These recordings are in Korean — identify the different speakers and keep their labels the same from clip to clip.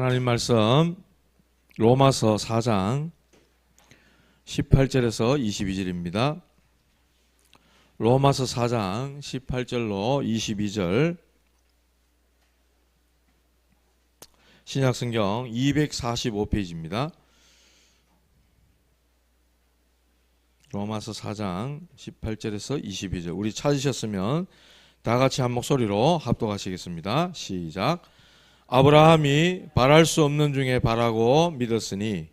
Speaker 1: 하나님 말씀 로마서 4장 18절에서 22절입니다. 로마서 4장 18절로 22절 신약성경 245페이지입니다. 로마서 4장 18절에서 22절 우리 찾으셨으면 다 같이 한 목소리로 합독하시겠습니다. 시작. 아브라함이 바랄 수 없는 중에 바라고 믿었으니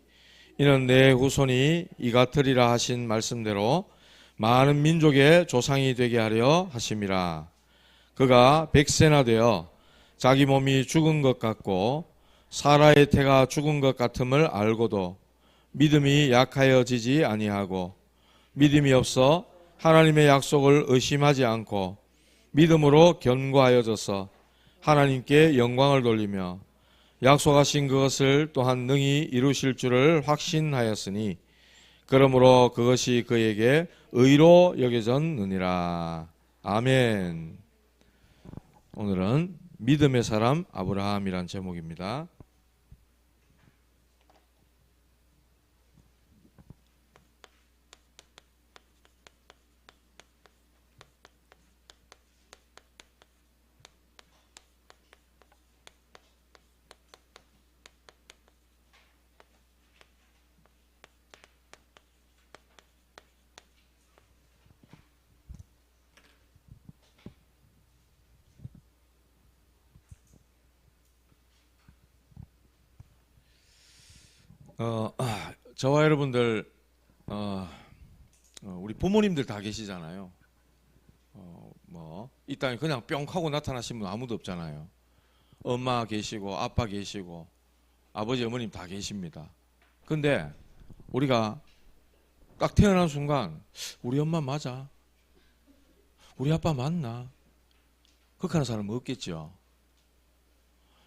Speaker 1: 이는 내 후손이 이 같으리라 하신 말씀대로 많은 민족의 조상이 되게 하려 하심이라. 그가 100세나 되어 자기 몸이 죽은 것 같고 사라의 태가 죽은 것 같음을 알고도 믿음이 약하여지지 아니하고 믿음이 없어 하나님의 약속을 의심하지 않고 믿음으로 견고하여져서 하나님께 영광을 돌리며 약속하신 그것을 또한 능히 이루실 줄을 확신하였으니 그러므로 그것이 그에게 의로 여겨졌느니라. 아멘. 오늘은 믿음의 사람 아브라함이란 제목입니다. 저와 여러분들 우리 부모님들 다 계시잖아요. 이 땅에 그냥 뿅 하고 나타나신 분 아무도 없잖아요. 엄마 계시고 아빠 계시고 아버지 어머님 다 계십니다. 근데 우리가 딱 태어난 순간 우리 엄마 맞아? 우리 아빠 맞나? 그렇게 하는 사람은 없겠죠.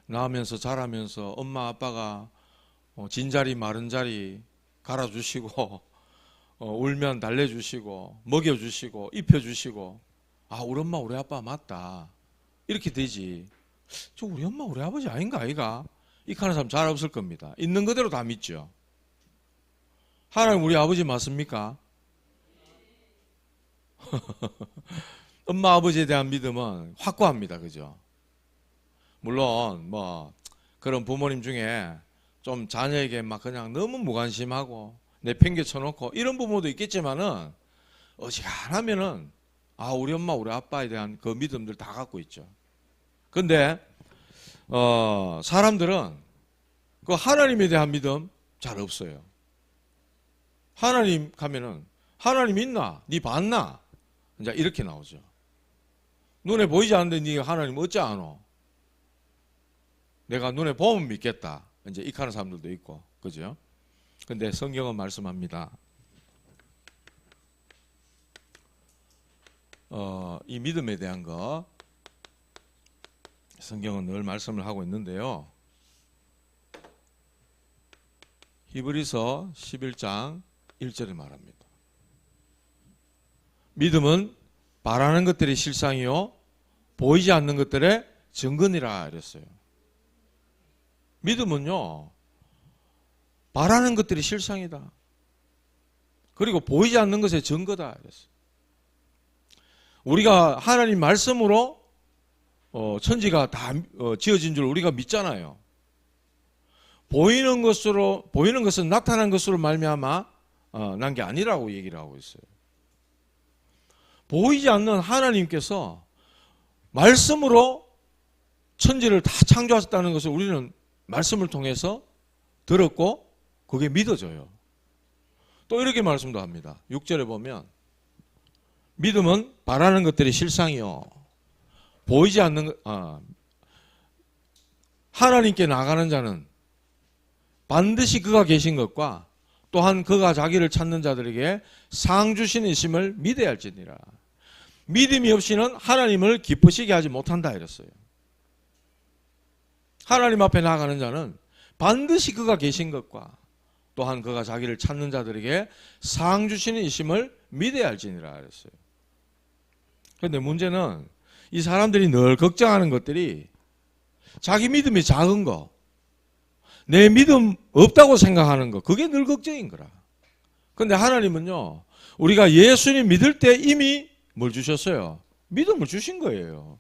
Speaker 1: 나오면서 자라면서 엄마 아빠가 진자리 마른자리 갈아주시고 울면 달래주시고 먹여주시고 입혀주시고 아 우리 엄마 우리 아빠 맞다 이렇게 되지. 저 우리 엄마 우리 아버지 아닌가 아이가? 이렇게 하는 사람 잘 없을 겁니다. 있는 그대로 다 믿죠. 하나님 우리 아버지 맞습니까? 엄마 아버지에 대한 믿음은 확고합니다. 그죠? 물론 그런 부모님 중에 좀 자녀에게 막 그냥 너무 무관심하고 내팽개 쳐놓고 이런 부모도 있겠지만은 어지간하면은 아 우리 엄마 우리 아빠에 대한 그 믿음들 다 갖고 있죠. 근데 사람들은 그 하나님에 대한 믿음 잘 없어요. 하나님 가면은 하나님 있나? 니 봤나? 이제 이렇게 나오죠. 눈에 보이지 않는데 니가 하나님 어찌 아노? 내가 눈에 보면 믿겠다. 이제 이렇게 하는 사람들도 있고, 그죠? 근데 성경은 말씀합니다. 이 믿음에 대한 거, 성경은 늘 말씀을 하고 있는데요. 히브리서 11장 1절에 말합니다. 믿음은 바라는 것들의 실상이요, 보이지 않는 것들의 증거니라 이랬어요. 믿음은요, 바라는 것들이 실상이다. 그리고 보이지 않는 것의 증거다. 이랬어요. 우리가 하나님 말씀으로 천지가 다 지어진 줄 우리가 믿잖아요. 보이는 것은 나타난 것으로 말미암아 난 게 아니라고 얘기를 하고 있어요. 보이지 않는 하나님께서 말씀으로 천지를 다 창조하셨다는 것을 우리는 말씀을 통해서 들었고 그게 믿어져요. 또 이렇게 말씀도 합니다. 6절에 보면 믿음은 바라는 것들이 실상이요 보이지 않는 하나님께 나가는 자는 반드시 그가 계신 것과 또한 그가 자기를 찾는 자들에게 상 주시는 이심을 믿어야 할지니라. 믿음이 없이는 하나님을 기쁘시게 하지 못한다 이랬어요. 하나님 앞에 나가는 자는 반드시 그가 계신 것과 또한 그가 자기를 찾는 자들에게 상 주시는 이심을 믿어야 할지니라 그랬어요. 그런데 문제는 이 사람들이 늘 걱정하는 것들이 자기 믿음이 작은 거, 내 믿음 없다고 생각하는 거, 그게 늘 걱정인 거라. 근데 하나님은요, 우리가 예수님 믿을 때 이미 뭘 주셨어요? 믿음을 주신 거예요.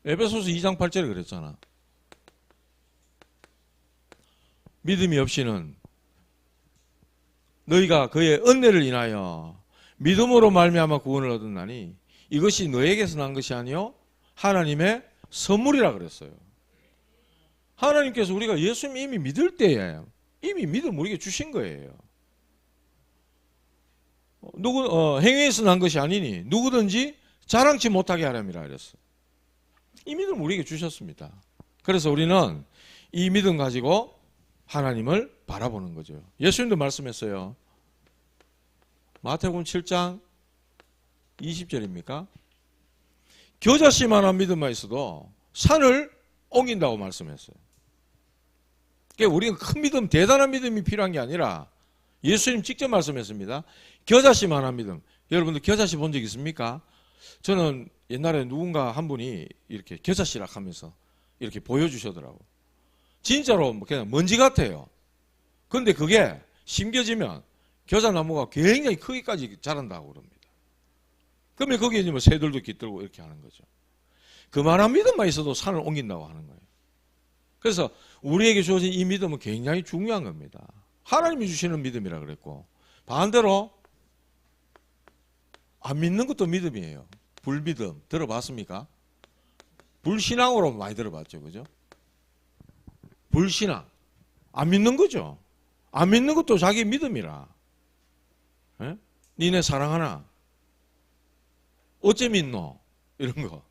Speaker 1: 에베소서 2장 8절에 그랬잖아. 믿음이 없이는 너희가 그의 은혜를 인하여 믿음으로 말미암아 구원을 얻었나니 이것이 너에게서 난 것이 아니요 하나님의 선물이라 그랬어요. 하나님께서 우리가 예수님 이미 믿을 때에 이미 믿음 우리에게 주신 거예요. 행위에서 난 것이 아니니 누구든지 자랑치 못하게 하렴이라 그랬어. 이 믿음 우리에게 주셨습니다. 그래서 우리는 이 믿음 가지고 하나님을 바라보는 거죠. 예수님도 말씀했어요. 마태복음 7장 20절입니까? 겨자씨만한 믿음만 있어도 산을 옮긴다고 말씀했어요. 그러니까 우리는 큰 믿음, 대단한 믿음이 필요한 게 아니라 예수님 직접 말씀했습니다. 겨자씨만한 믿음. 여러분들 겨자씨 본 적 있습니까? 저는 옛날에 누군가 한 분이 이렇게 겨자씨라 하면서 이렇게 보여주시더라고. 진짜로 그냥 먼지 같아요. 근데 그게 심겨지면 겨자나무가 굉장히 크기까지 자란다고 그럽니다. 그러면 거기에 이제 뭐 새들도 깃들고 이렇게 하는 거죠. 그만한 믿음만 있어도 산을 옮긴다고 하는 거예요. 그래서 우리에게 주어진 이 믿음은 굉장히 중요한 겁니다. 하나님이 주시는 믿음이라 그랬고, 반대로 안 믿는 것도 믿음이에요. 불믿음 들어봤습니까? 불신앙으로 많이 들어봤죠, 그죠? 불신앙 안 믿는 거죠. 안 믿는 것도 자기 믿음이라. 에? 니네 사랑하나? 어째 믿노? 이런 거.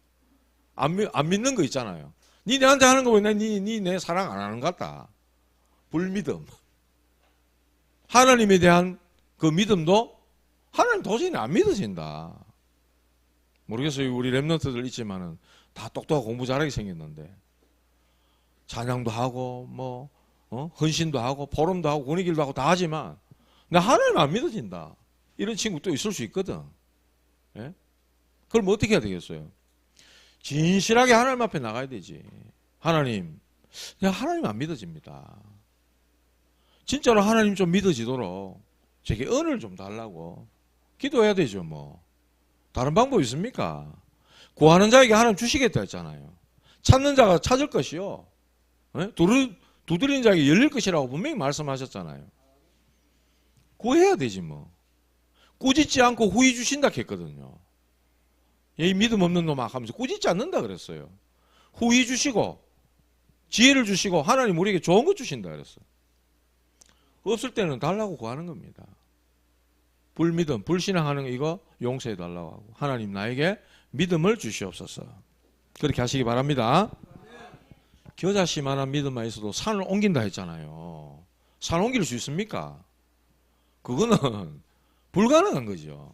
Speaker 1: 안 믿는 거 있잖아요. 니네한테 하는 거 보면 니네 사랑 안 하는 것 같다. 불믿음. 하나님에 대한 그 믿음도 하나님 도저히 안 믿어진다. 모르겠어요. 우리 랩런트들 있지만은 다 똑똑하고 공부 잘하게 생겼는데 찬양도 하고 헌신도 하고 포럼도 하고 권위길도 하고 다 하지만 나 하나님 안 믿어진다. 이런 친구 또 있을 수 있거든. 예? 그럼 어떻게 해야 되겠어요? 진실하게 하나님 앞에 나가야 되지. 하나님, 하나님 안 믿어집니다. 진짜로 하나님 좀 믿어지도록 제게 은혜를 좀 달라고 기도해야 되죠. 뭐 다른 방법 있습니까? 구하는 자에게 하나님 주시겠다 했잖아요. 찾는 자가 찾을 것이요, 두드리는 자에게 열릴 것이라고 분명히 말씀하셨잖아요. 구해야 되지 뭐. 꾸짖지 않고 후히 주신다 했거든요. 이 믿음 없는 놈 막 하면서 꾸짖지 않는다 그랬어요. 후히 주시고 지혜를 주시고 하나님 우리에게 좋은 것 주신다 그랬어요. 없을 때는 달라고 구하는 겁니다. 불믿음, 불신앙하는 거 이거 용서해 달라고 하고, 하나님 나에게 믿음을 주시옵소서. 그렇게 하시기 바랍니다. 겨자씨만한 믿음만 있어도 산을 옮긴다 했잖아요. 산 옮길 수 있습니까? 그거는 불가능한 거죠.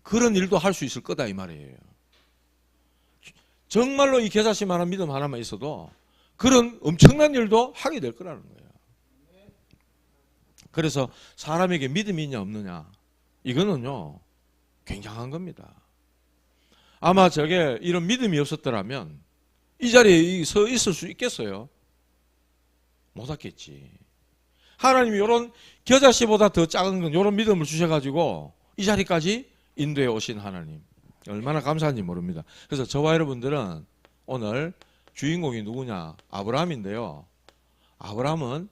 Speaker 1: 그런 일도 할 수 있을 거다 이 말이에요. 정말로 이 겨자씨만한 믿음 하나만 있어도 그런 엄청난 일도 하게 될 거라는 거예요. 그래서 사람에게 믿음이 있냐 없느냐 이거는요 굉장한 겁니다. 아마 저게 이런 믿음이 없었더라면 이 자리에 서 있을 수 있겠어요? 못 왔겠지. 하나님이 이런 겨자씨보다 더 작은 건 이런 믿음을 주셔가지고 이 자리까지 인도해 오신 하나님 얼마나 감사한지 모릅니다. 그래서 저와 여러분들은 오늘 주인공이 누구냐? 아브라함인데요. 아브라함은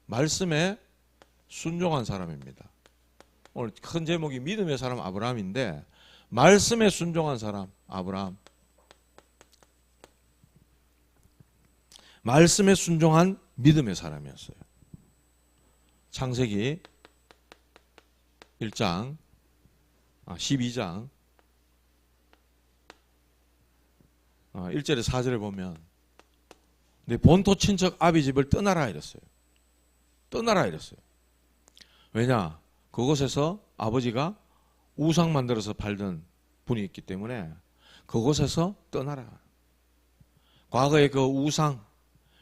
Speaker 1: 말씀에 순종한 사람입니다. 오늘 큰 제목이 믿음의 사람 아브라함인데 말씀에 순종한 사람 아브라함. 말씀에 순종한 믿음의 사람이었어요. 창세기 12장 1절에 4절에 보면 내 본토 친척 아비 집을 떠나라 이랬어요. 떠나라 이랬어요. 왜냐? 그곳에서 아버지가 우상 만들어서 팔던 분이 있기 때문에 그곳에서 떠나라. 과거의 그 우상,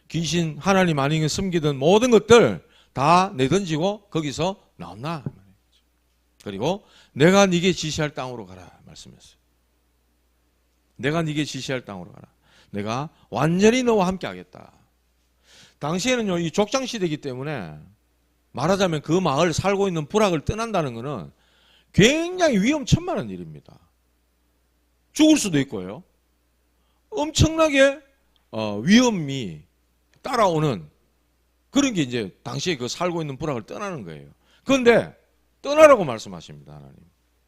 Speaker 1: 귀신, 하나님 아닌 숨기던 모든 것들 다 내던지고 거기서 나온나. 그리고 내가 네게 지시할 땅으로 가라 말씀했어요. 내가 네게 지시할 땅으로 가라. 내가 완전히 너와 함께 하겠다. 당시에는요, 이 족장 시대이기 때문에 말하자면 그 마을 살고 있는 부락을 떠난다는 것은 굉장히 위험천만한 일입니다. 죽을 수도 있고요. 엄청나게 위험이 따라오는 그런 게 이제 당시에 그 살고 있는 부락을 떠나는 거예요. 그런데 떠나라고 말씀하십니다, 하나님.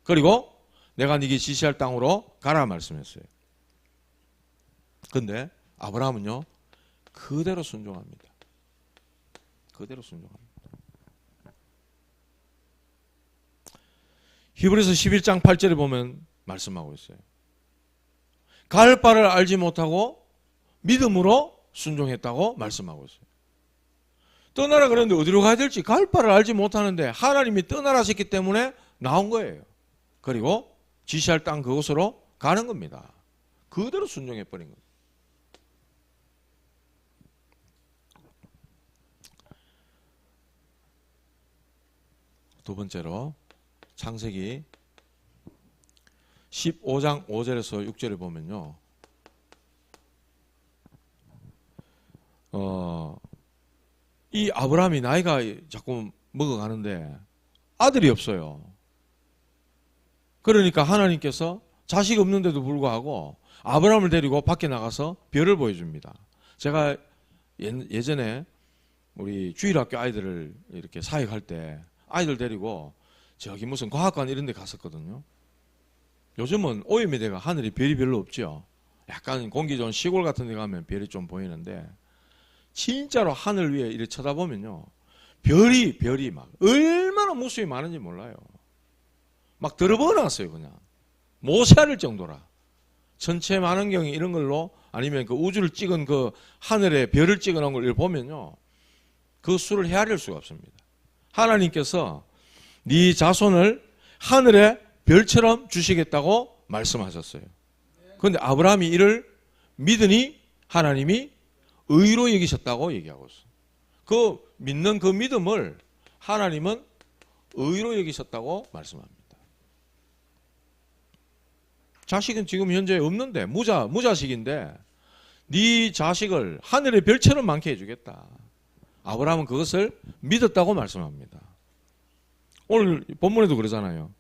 Speaker 1: 그리고 내가 네게 지시할 땅으로 가라 말씀했어요. 그런데 아브라함은요, 그대로 순종합니다. 그대로 순종합니다. 히브리서 11장 8절에 보면 말씀하고 있어요. 갈 바를 알지 못하고 믿음으로 순종했다고 말씀하고 있어요. 떠나라 그랬는데 어디로 가야 될지 갈 바를 알지 못하는데 하나님이 떠나라 하셨기 때문에 나온 거예요. 그리고 지시할 땅 그곳으로 가는 겁니다. 그대로 순종해버린 거예요. 두 번째로 창세기 15장 5절에서 6절에 보면요. 이 아브라함이 나이가 자꾸 먹어가는데 아들이 없어요. 그러니까 하나님께서 자식 없는데도 불구하고 아브라함을 데리고 밖에 나가서 별을 보여줍니다. 제가 예전에 우리 주일학교 아이들을 이렇게 사역할 때 아이들 데리고 저기 무슨 과학관 이런 데 갔었거든요. 요즘은 오염이돼가 하늘이 별이 별로 없죠. 약간 공기 좋은 시골 같은 데 가면 별이 좀 보이는데 진짜로 하늘 위에 이렇게 쳐다보면요. 별이 막 얼마나 무수히 많은지 몰라요. 막 들어버놨어요, 그냥. 못 세할 정도라. 전체 만원경이 이런 걸로 아니면 그 우주를 찍은 그 하늘에 별을 찍어 놓은 걸 보면요. 그 수를 헤아릴 수가 없습니다. 하나님께서 네 자손을 하늘의 별처럼 주시겠다고 말씀하셨어요. 그런데 아브라함이 이를 믿으니 하나님이 의로 여기셨다고 얘기하고 있어요. 그 믿는 그 믿음을 하나님은 의로 여기셨다고 말씀합니다. 자식은 지금 현재 없는데 무자식인데 네 자식을 하늘의 별처럼 많게 해주겠다. 아브라함은 그것을 믿었다고 말씀합니다. 오늘 본문에도 그러잖아요.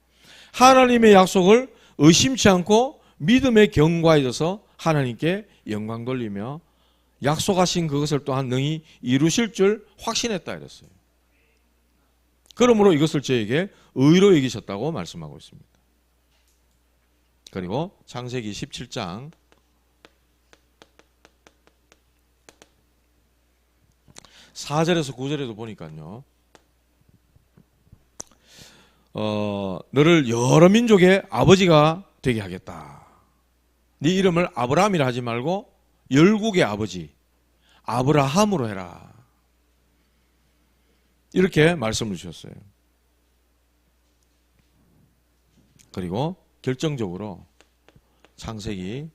Speaker 1: 하나님의 약속을 의심치 않고 믿음에 견고해져서 하나님께 영광 돌리며 약속하신 그것을 또한 능히 이루실 줄 확신했다 이랬어요. 그러므로 이것을 저에게 의로 여기셨다고 말씀하고 있습니다. 그리고 창세기 17장 4절에서 9절에도 보니까요. 너를 여러 민족의 아버지가 되게 하겠다. 네 이름을 아브라함이라 하지 말고 열국의 아버지 아브라함으로 해라. 이렇게 말씀을 주셨어요. 그리고 결정적으로 창세기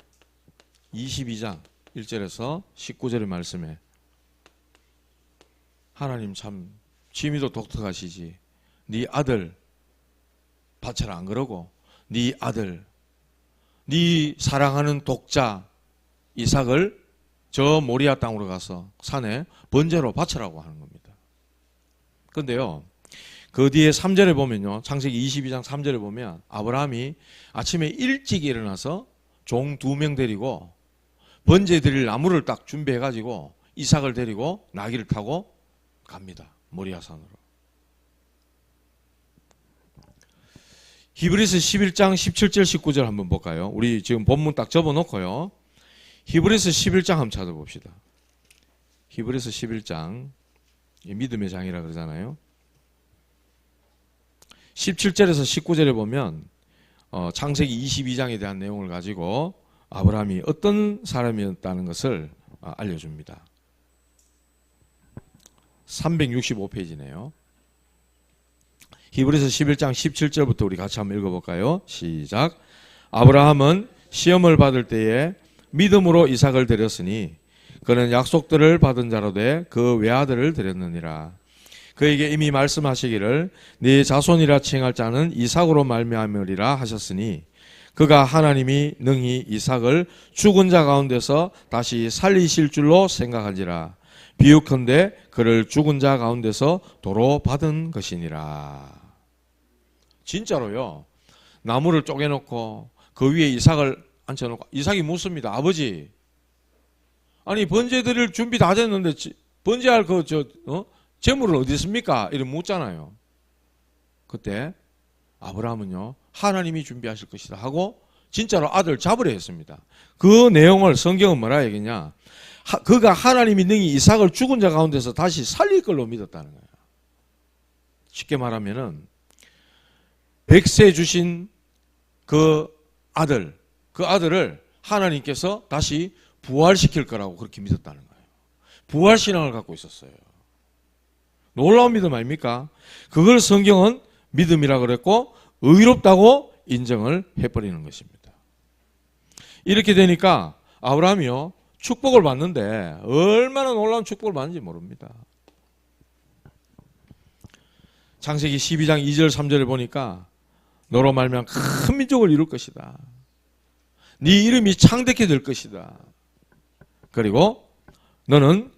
Speaker 1: 22장 1절에서 19절의 말씀에 하나님 참 지미도 독특하시지. 네 아들 바쳐라 안 그러고 네 아들 네 사랑하는 독자 이삭을 저 모리아 땅으로 가서 산에 번제로 바쳐라고 하는 겁니다. 그런데요. 그 뒤에 3절에 보면요. 창세기 22장 3절에 보면 아브라함이 아침에 일찍 일어나서 종 2명 데리고 번제 드릴 나무를 딱 준비해 가지고 이삭을 데리고 나귀를 타고 갑니다. 모리아 산으로. 히브리서 11장 17절 19절 한번 볼까요? 우리 지금 본문 딱 접어놓고요. 히브리서 11장 한번 찾아봅시다. 히브리서 11장 믿음의 장이라 그러잖아요. 17절에서 19절에 보면 창세기 22장에 대한 내용을 가지고 아브라함이 어떤 사람이었다는 것을 알려줍니다. 365페이지네요. 히브리서 11장 17절부터 우리 같이 한번 읽어볼까요? 시작. 아브라함은 시험을 받을 때에 믿음으로 이삭을 드렸으니 그는 약속들을 받은 자로 돼 그 외아들을 드렸느니라. 그에게 이미 말씀하시기를 네 자손이라 칭할 자는 이삭으로 말미암으리라 하셨으니 그가 하나님이 능히 이삭을 죽은 자 가운데서 다시 살리실 줄로 생각한지라. 비유컨대 그를 죽은 자 가운데서 도로 받은 것이니라. 진짜로요. 나무를 쪼개놓고 그 위에 이삭을 앉혀놓고, 이삭이 묻습니다. 아버지, 아니 번제 드릴 준비 다 됐는데 번제할 재물을 어디 있습니까? 이렇게 묻잖아요. 그때 아브라함은요, 하나님이 준비하실 것이다 하고 진짜로 아들 잡으려 했습니다. 그 내용을 성경은 뭐라 얘기냐? 그가 하나님이 능히 이삭을 죽은 자 가운데서 다시 살릴 걸로 믿었다는 거예요. 쉽게 말하면은 100세 주신 그 아들을 하나님께서 다시 부활시킬 거라고 그렇게 믿었다는 거예요. 부활신앙을 갖고 있었어요. 놀라운 믿음 아닙니까? 그걸 성경은 믿음이라 그랬고 의롭다고 인정을 해버리는 것입니다. 이렇게 되니까 아브라함이요, 축복을 받는데 얼마나 놀라운 축복을 받는지 모릅니다. 창세기 12장 2절 3절을 보니까 너로 말미암아 큰 민족을 이룰 것이다. 네 이름이 창대케 될 것이다. 그리고 너는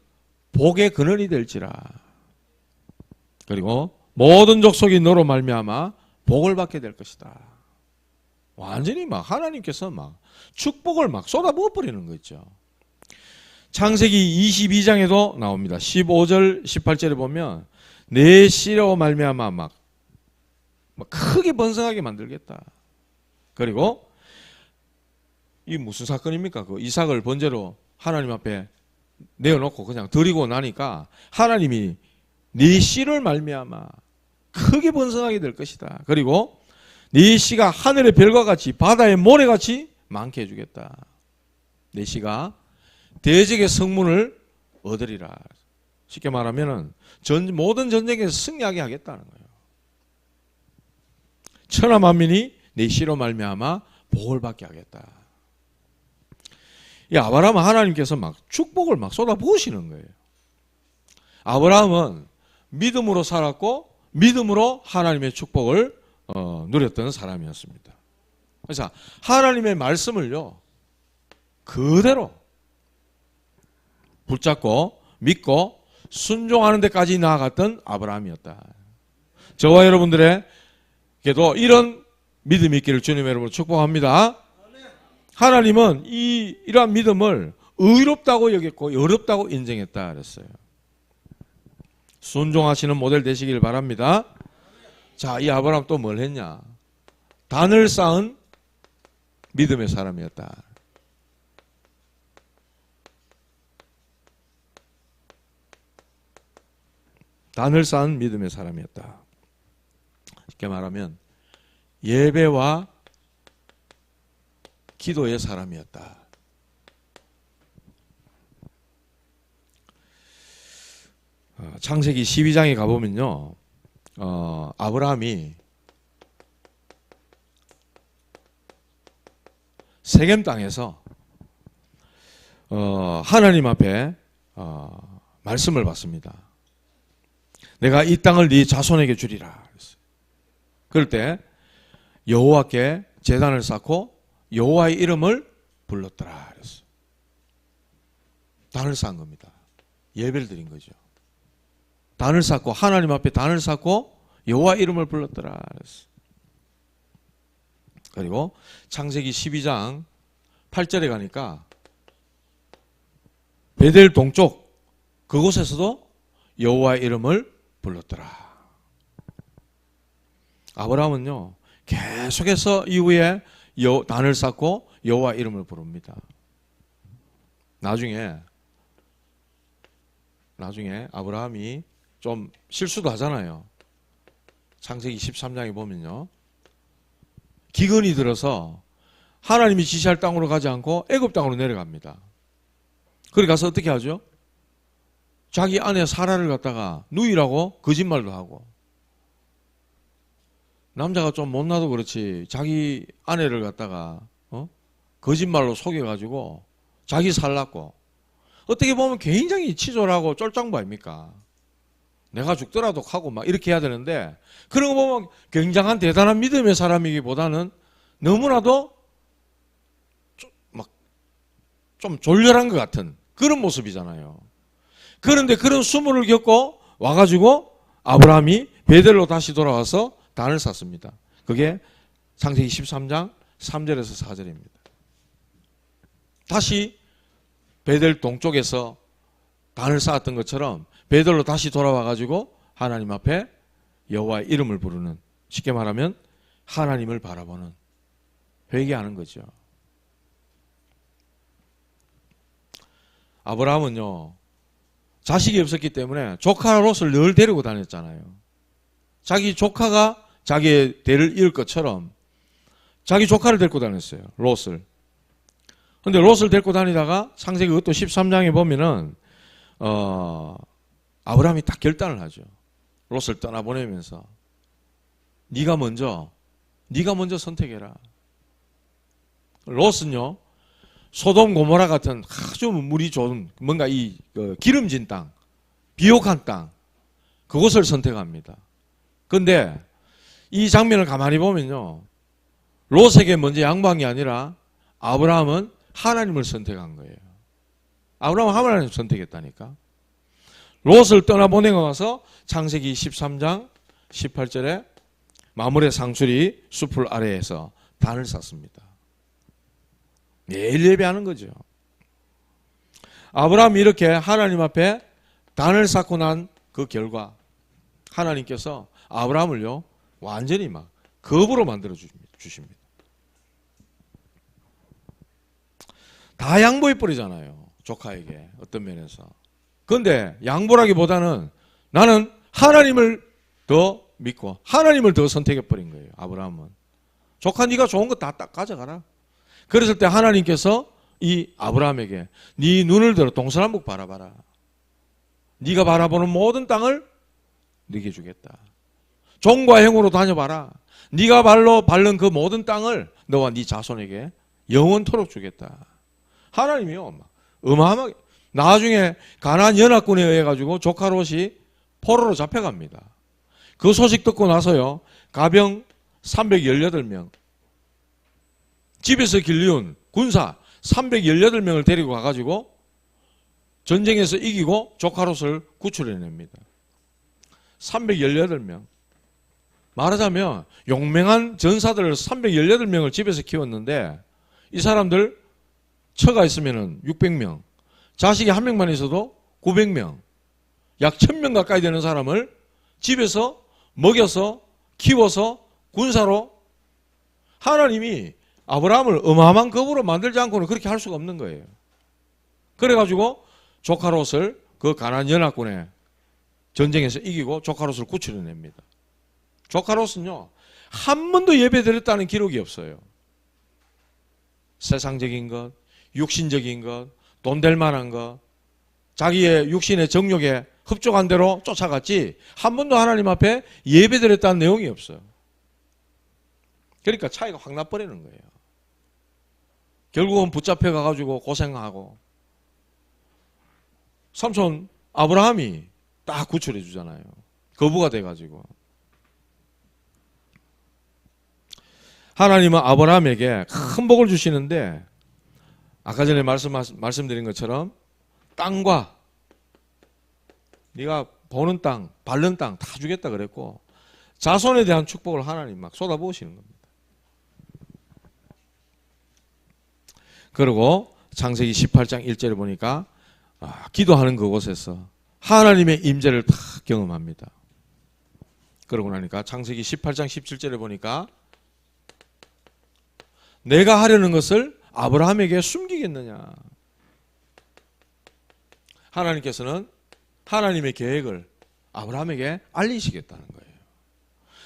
Speaker 1: 복의 근원이 될지라. 그리고 모든 족속이 너로 말미암아 복을 받게 될 것이다. 완전히 막 하나님께서 막 축복을 막 쏟아부어 버리는 거 있죠. 창세기 22장에도 나옵니다. 15절 18절에 보면 내 씨로 말미암아 막 크게 번성하게 만들겠다. 그리고 이 무슨 사건입니까? 그 이삭을 번제로 하나님 앞에 내어놓고 그냥 드리고 나니까 하나님이 네 씨를 말미암아 크게 번성하게 될 것이다. 그리고 네 씨가 하늘의 별과 같이 바다의 모래같이 많게 해주겠다. 네 씨가 대적의 성문을 얻으리라. 쉽게 말하면은 모든 전쟁에서 승리하게 하겠다는 거예요. 천하 만민이 네 씨로 말미암아 복을 받게 하겠다. 이 아브라함은 하나님께서 막 축복을 막 쏟아부으시는 거예요. 아브라함은 믿음으로 살았고 믿음으로 하나님의 축복을 누렸던 사람이었습니다. 그래서 하나님의 말씀을요 그대로 붙잡고 믿고 순종하는 데까지 나아갔던 아브라함이었다. 저와 여러분들에게도 이런 믿음이 있기를 주님 여러분을 축복합니다. 하나님은 이러한 믿음을 의롭다고 여겼고 어렵다고 인정했다 그랬어요. 순종하시는 모델 되시길 바랍니다. 자, 이 아브라함 또 뭘 했냐? 단을 쌓은 믿음의 사람이었다. 단을 쌓은 믿음의 사람이었다. 쉽게 말하면 예배와 기도의 사람이었다. 창세기 12장에 가보면요, 아브라함이 세겜 땅에서 하나님 앞에 말씀을 받습니다. 내가 이 땅을 네 자손에게 주리라. 그럴 때 여호와께 제단을 쌓고 여호와의 이름을 불렀더라. 그랬어요. 단을 쌓은 겁니다. 예배를 드린 거죠. 단을 쌓고 하나님 앞에 단을 쌓고 여호와 이름을 불렀더라. 그랬어요. 그리고 창세기 12장 8절에 가니까 베델 동쪽 그곳에서도 여호와의 이름을 불렀더라. 아브라함은요 계속해서 이후에 단을 쌓고 여호와 이름을 부릅니다. 나중에 아브라함이 좀 실수도 하잖아요. 창세기 13장에 보면요, 기근이 들어서 하나님이 지시할 땅으로 가지 않고 애굽 땅으로 내려갑니다. 그래 가서 어떻게 하죠? 자기 아내 사라를 갖다가 누이라고 거짓말도 하고, 남자가 좀 못나도 그렇지 자기 아내를 갖다가 거짓말로 속여가지고 자기 살랐고, 어떻게 보면 굉장히 치졸하고 쫄짱부 아닙니까? 내가 죽더라도 하고 막 이렇게 해야 되는데, 그런 거 보면 굉장한 대단한 믿음의 사람이기보다는 너무나도 좀 졸렬한 것 같은 그런 모습이잖아요. 그런데 그런 수모를 겪고 와가지고 아브라함이 베델로 다시 돌아와서 단을 샀습니다. 그게 창세기 13장 3절에서 4절입니다. 다시 베델 동쪽에서 단을 쌓았던 것처럼 베델로 다시 돌아와가지고 하나님 앞에 여호와의 이름을 부르는, 쉽게 말하면 하나님을 바라보는, 회개하는 거죠. 아브라함은요, 자식이 없었기 때문에 조카 롯을 늘 데리고 다녔잖아요. 자기 조카가 자기의 대를 이을 것처럼 자기 조카를 데리고 다녔어요. 롯을. 근데 롯을 데리고 다니다가 창세기 그것도 13장에 보면은 아브라함이 딱 결단을 하죠. 롯을 떠나보내면서 네가 먼저 선택해라. 롯은요, 소돔 고모라 같은 아주 물이 좋은 뭔가 기름진 땅, 비옥한 땅, 그곳을 선택합니다. 그런데 이 장면을 가만히 보면요, 롯에게 먼저 양보한 게 아니라 아브라함은 하나님을 선택한 거예요. 아브라함은 하나님을 선택했다니까. 롯을 떠나보내고 나서 창세기 13장 18절에 마물의 상술이 숲을 아래에서 단을 샀습니다. 매일 예배하는 거죠. 아브라함이 이렇게 하나님 앞에 단을 쌓고 난 그 결과 하나님께서 아브라함을요, 완전히 막 겁으로 만들어 주십니다. 다 양보해 버리잖아요, 조카에게. 어떤 면에서. 그런데 양보라기보다는 나는 하나님을 더 믿고 하나님을 더 선택해 버린 거예요. 아브라함은. 조카 네가 좋은 거 다 딱 가져가라. 그랬을 때 하나님께서 이 아브라함에게 네 눈을 들어 동서남북 바라봐라. 네가 바라보는 모든 땅을 네게 주겠다. 종과 행으로 다녀봐라. 네가 발로 밟는 그 모든 땅을 너와 네 자손에게 영원토록 주겠다. 하나님이요, 어마어마하게. 나중에 가나안 연합군에 의해 가지고 조카 롯이 포로로 잡혀갑니다. 그 소식 듣고 나서요, 가병 318명, 집에서 길리운 군사 318명을 데리고 가가지고 전쟁에서 이기고 조카 롯을 구출해냅니다. 318명. 말하자면 용맹한 전사들을 318명을 집에서 키웠는데 이 사람들 처가 있으면 600명, 자식이 한 명만 있어도 900명, 약 1000명 가까이 되는 사람을 집에서 먹여서 키워서 군사로, 하나님이 아브라함을 어마어마한 겁으로 만들지 않고는 그렇게 할 수가 없는 거예요. 그래가지고 조카 롯을 그 가나안 연합군의 전쟁에서 이기고 조카 롯을 구출해냅니다. 조카 롯은요, 한 번도 예배드렸다는 기록이 없어요. 세상적인 것, 육신적인 것, 돈 될 만한 것, 자기의 육신의 정욕에 흡족한 대로 쫓아갔지 한 번도 하나님 앞에 예배드렸다는 내용이 없어요. 그러니까 차이가 확 나버리는 거예요. 결국은 붙잡혀 가가지고 고생하고, 삼손 아브라함이 딱 구출해 주잖아요. 거부가 돼가지고. 하나님은 아브라함에게 큰 복을 주시는데, 아까 전에 말씀드린 것처럼 땅과 네가 보는 땅, 밟는 땅 다 주겠다 그랬고, 자손에 대한 축복을 하나님 막 쏟아부으시는 겁니다. 그리고 창세기 18장 1절에 보니까 기도하는 그곳에서 하나님의 임재를 다 경험합니다. 그러고 나니까 창세기 18장 17절에 보니까 내가 하려는 것을 아브라함에게 숨기겠느냐. 하나님께서는 하나님의 계획을 아브라함에게 알리시겠다는 거예요.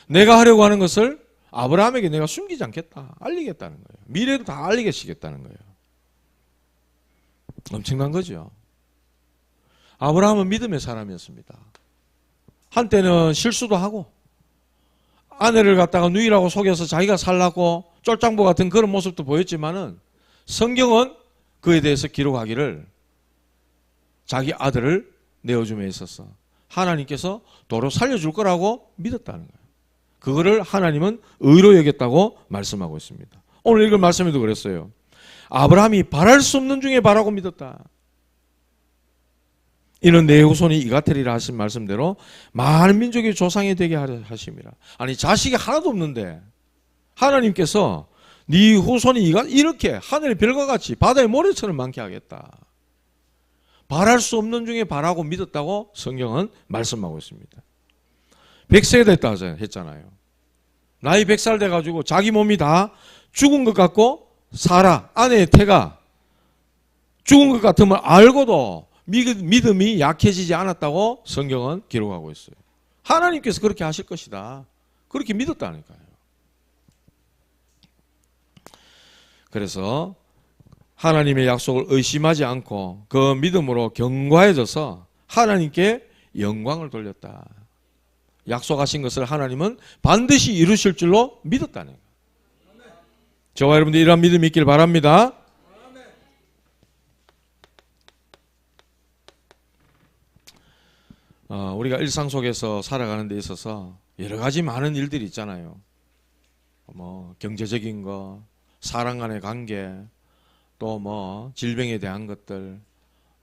Speaker 1: 내가 하려고 하는 것을 아브라함에게 내가 숨기지 않겠다. 알리겠다는 거예요. 미래도 다 알리시겠다는 거예요. 엄청난 거죠. 아브라함은 믿음의 사람이었습니다. 한때는 실수도 하고 아내를 갖다가 누이라고 속여서 자기가 살라고 쫄장보 같은 그런 모습도 보였지만은 성경은 그에 대해서 기록하기를 자기 아들을 내어줌에 있어서 하나님께서 도로 살려줄 거라고 믿었다는 거예요. 그거를 하나님은 의로 여겼다고 말씀하고 있습니다. 오늘 읽은 말씀에도 그랬어요. 아브라함이 바랄 수 없는 중에 바라고 믿었다. 이는 내 후손이 이같으리라 하신 말씀대로 많은 민족의 조상이 되게 하려 하심이라. 아니 자식이 하나도 없는데 하나님께서 네 후손이 이렇게 하늘의 별과 같이 바다의 모래처럼 많게 하겠다. 바랄 수 없는 중에 바라고 믿었다고 성경은 말씀하고 있습니다. 100세가 됐다 했잖아요. 나이 100살 돼가지고 자기 몸이 다 죽은 것 같고 사라 아내의 태가 죽은 것 같음을 알고도 믿음이 약해지지 않았다고 성경은 기록하고 있어요. 하나님께서 그렇게 하실 것이다. 그렇게 믿었다니까요. 그래서 하나님의 약속을 의심하지 않고 그 믿음으로 견고해져서 하나님께 영광을 돌렸다. 약속하신 것을 하나님은 반드시 이루실 줄로 믿었다는 거예요. 저와 여러분들 이러한 믿음이 있길 바랍니다. 우리가 일상 속에서 살아가는 데 있어서 여러 가지 많은 일들이 있잖아요. 뭐 경제적인 거, 사람 간의 관계, 또 뭐 질병에 대한 것들,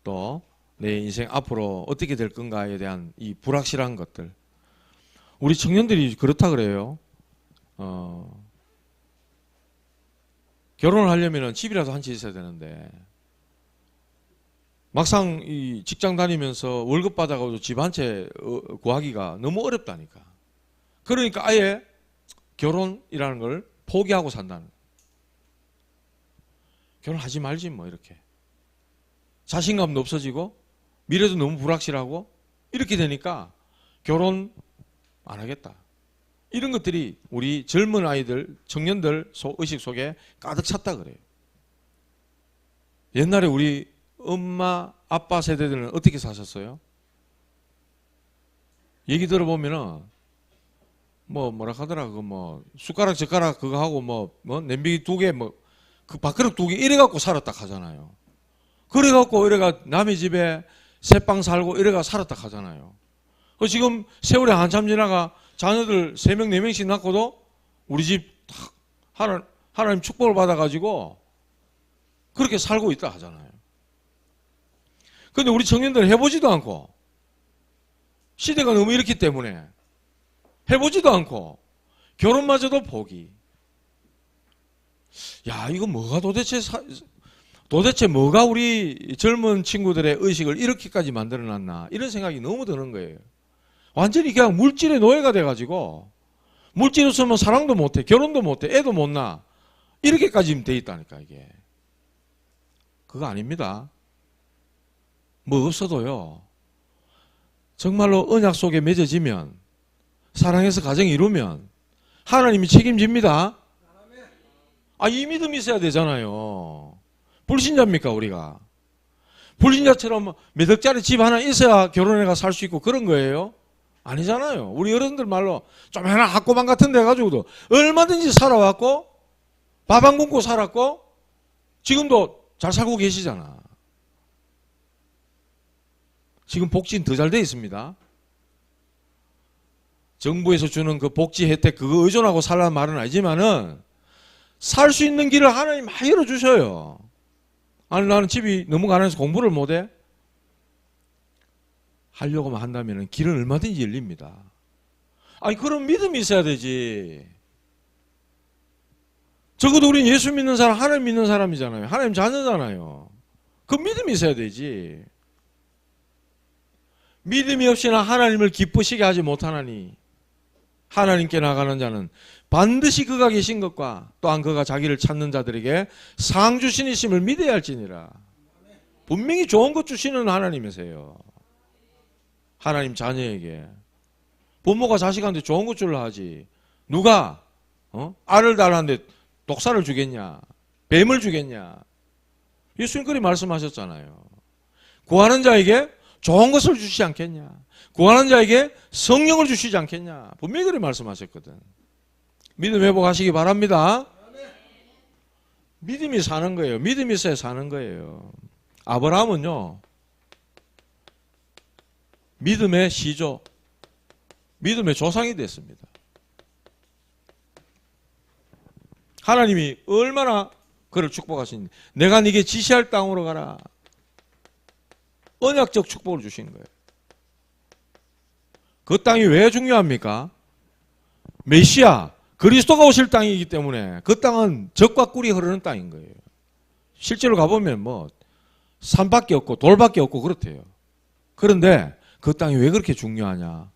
Speaker 1: 또 내 인생 앞으로 어떻게 될 건가에 대한 이 불확실한 것들. 우리 청년들이 그렇다 그래요. 결혼을 하려면 집이라도 한 채 있어야 되는데 막상 이 직장 다니면서 월급 받아가지고 집 한 채 구하기가 너무 어렵다니까. 그러니까 아예 결혼이라는 걸 포기하고 산다는 거예요. 결혼하지 말지 뭐 이렇게. 자신감도 없어지고 미래도 너무 불확실하고 이렇게 되니까 결혼 안 하겠다. 이런 것들이 우리 젊은 아이들, 청년들 의식 속에 가득 찼다 그래요. 옛날에 우리 엄마, 아빠 세대들은 어떻게 사셨어요? 얘기 들어보면은 뭐라 하더라. 숟가락 젓가락 그거 하고 냄비 2개 그 밥그릇 2개 이래 갖고 살았다 하잖아요. 그래 갖고 이래가 남의 집에 새빵 살고 이래가 살았다 하잖아요. 지금 세월이 한참 지나가 자녀들 3명 4명씩 낳고도 우리 집 하나님 축복을 받아가지고 그렇게 살고 있다 하잖아요. 근데 우리 청년들은 해보지도 않고 시대가 너무 이렇기 때문에 해보지도 않고 결혼마저도 포기. 야, 이거 뭐가 도대체 뭐가 우리 젊은 친구들의 의식을 이렇게까지 만들어놨나 이런 생각이 너무 드는 거예요. 완전히 그냥 물질의 노예가 돼가지고 물질 없으면 사랑도 못해, 결혼도 못해, 애도 못 낳아 이렇게까지 돼 있다니까. 이게 그거 아닙니다. 뭐 없어도요 정말로 언약 속에 맺어지면 사랑해서 가정이 이루면 하나님이 책임집니다. 이 믿음이 있어야 되잖아요. 불신자입니까 우리가? 불신자처럼 몇 억짜리 집 하나 있어야 결혼해가 살 수 있고 그런 거예요? 아니잖아요. 우리 어른들 말로 좀 하나 학고방 같은 데 가지고도 얼마든지 살아왔고 밥 안 굶고 살았고 지금도 잘 살고 계시잖아. 지금 복지는 더 잘 돼 있습니다. 정부에서 주는 그 복지 혜택 그거 의존하고 살라는 말은 아니지만은 살 수 있는 길을 하나님 많이 열어주셔요. 아니 나는 집이 너무 가난해서 공부를 못해? 하려고만 한다면 길은 얼마든지 열립니다. 아니 그런 믿음이 있어야 되지. 적어도 우린 예수 믿는 사람, 하나님 믿는 사람이잖아요. 하나님 자녀잖아요. 그 믿음이 있어야 되지. 믿음이 없이나 하나님을 기쁘시게 하지 못하나니 하나님께 나가는 자는 반드시 그가 계신 것과 또한 그가 자기를 찾는 자들에게 상 주시니심을 믿어야 할지니라. 분명히 좋은 것 주시는 하나님이세요. 하나님 자녀에게 부모가 자식한테 좋은 것 주려 하지 누가 알을 달라는데 독사를 주겠냐, 뱀을 주겠냐. 예수님 그리 말씀하셨잖아요. 구하는 자에게 좋은 것을 주시지 않겠냐, 구하는 자에게 성령을 주시지 않겠냐. 분명히 그리 말씀하셨거든. 믿음 회복하시기 바랍니다. 믿음이 사는 거예요. 믿음이 있어야 사는 거예요. 아브라함은요 믿음의 시조, 믿음의 조상이 됐습니다. 하나님이 얼마나 그를 축복하시는지. 내가 네게 지시할 땅으로 가라. 언약적 축복을 주신 거예요. 그 땅이 왜 중요합니까? 메시아, 그리스도가 오실 땅이기 때문에 그 땅은 젖과 꿀이 흐르는 땅인 거예요. 실제로 가보면 뭐 산밖에 없고 돌밖에 없고 그렇대요. 그런데 그 땅이 왜 그렇게 중요하냐?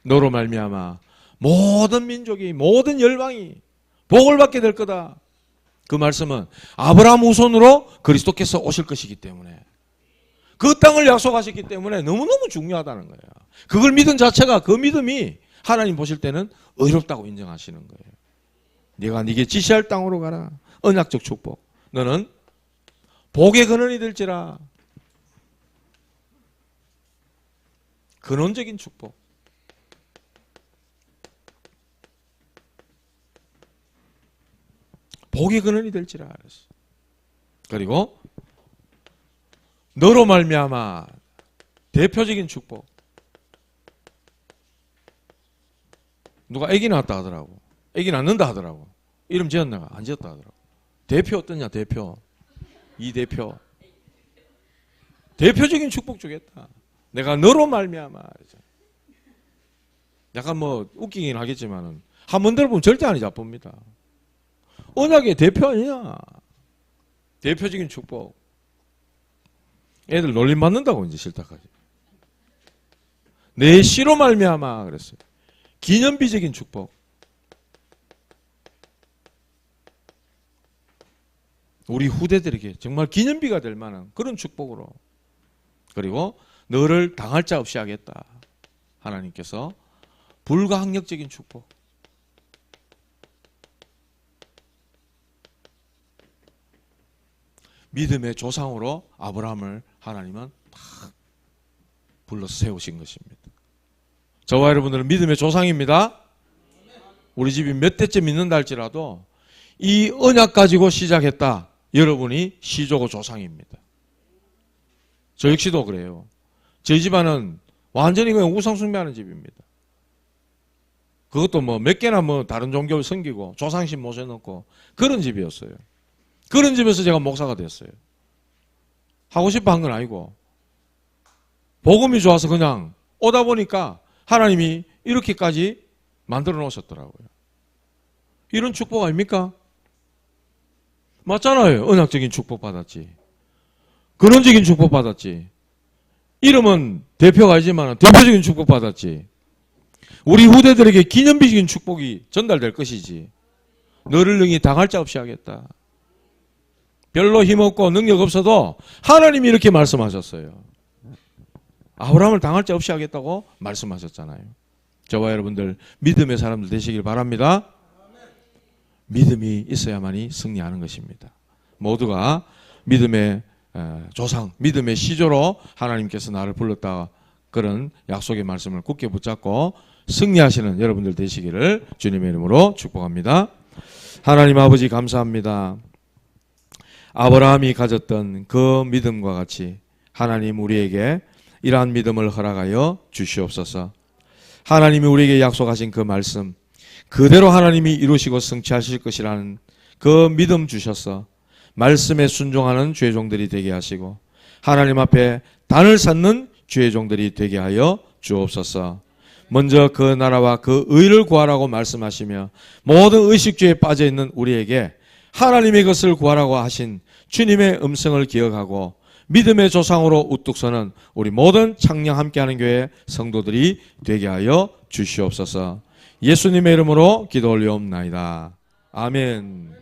Speaker 1: 너로 말미암아 모든 민족이 모든 열방이 복을 받게 될 거다. 그 말씀은 아브라함 후손으로 그리스도께서 오실 것이기 때문에 그 땅을 약속하셨기 때문에 너무너무 중요하다는 거예요. 그걸 믿은 자체가 그 믿음이 하나님 보실 때는 의롭다고 인정하시는 거예요. 네가 네게 지시할 땅으로 가라. 언약적 축복. 너는 복의 근원이 될지라. 근원적인 축복. 복의 근원이 될지라 그랬어. 그리고 너로 말미암아 대표적인 축복. 누가 아기 낳았다 하더라고. 아기 낳는다 하더라고. 이름 지었나가? 안 지었다 하더라고. 대표 어떠냐? 대표. 이 대표. 대표적인 축복 주겠다. 내가 너로 말미암아. 약간 뭐 웃기긴 하겠지만은 한 번 들어보면 절대 아니지 아픕니다. 언약의 대표 아니냐? 대표적인 축복. 애들 놀림 받는다고 이제 싫다까지. 내 씨로 말미암아 그랬어요. 기념비적인 축복. 우리 후대들에게 정말 기념비가 될 만한 그런 축복으로. 그리고 너를 당할 자 없이 하겠다. 하나님께서 불가항력적인 축복. 믿음의 조상으로 아브라함을 하나님은 딱 불러서 세우신 것입니다. 저와 여러분들은 믿음의 조상입니다. 우리 집이 몇 대째 믿는다 할지라도 이 언약 가지고 시작했다. 여러분이 시조고 조상입니다. 저 역시도 그래요. 저희 집안은 완전히 그냥 우상 숭배하는 집입니다. 그것도 뭐 몇 개나 뭐 다른 종교를 섬기고 조상신 모셔놓고 그런 집이었어요. 그런 집에서 제가 목사가 됐어요. 하고 싶어 한 건 아니고 복음이 좋아서 그냥 오다 보니까 하나님이 이렇게까지 만들어 놓으셨더라고요. 이런 축복 아닙니까? 맞잖아요. 언약적인 축복 받았지. 근원적인 축복 받았지. 이름은 대표가 아니지만 대표적인 축복 받았지. 우리 후대들에게 기념비적인 축복이 전달될 것이지. 너를 능히 당할 자 없이 하겠다. 별로 힘없고 능력 없어도 하나님이 이렇게 말씀하셨어요. 아브라함을 당할 자 없이 하겠다고 말씀하셨잖아요. 저와 여러분들 믿음의 사람들 되시길 바랍니다. 믿음이 있어야만이 승리하는 것입니다. 모두가 믿음의 조상, 믿음의 시조로 하나님께서 나를 불렀다 그런 약속의 말씀을 굳게 붙잡고 승리하시는 여러분들 되시기를 주님의 이름으로 축복합니다. 하나님 아버지 감사합니다. 아브라함이 가졌던 그 믿음과 같이 하나님 우리에게 이러한 믿음을 허락하여 주시옵소서. 하나님이 우리에게 약속하신 그 말씀 그대로 하나님이 이루시고 성취하실 것이라는 그 믿음 주셔서 말씀에 순종하는 주의 종들이 되게 하시고 하나님 앞에 단을 쌓는 주의 종들이 되게 하여 주옵소서. 먼저 그 나라와 그 의를 구하라고 말씀하시며 모든 의식주의에 빠져있는 우리에게 하나님의 것을 구하라고 하신 주님의 음성을 기억하고 믿음의 조상으로 우뚝 서는 우리 모든 창녕 함께하는 교회 성도들이 되게 하여 주시옵소서. 예수님의 이름으로 기도 올리옵나이다. 아멘.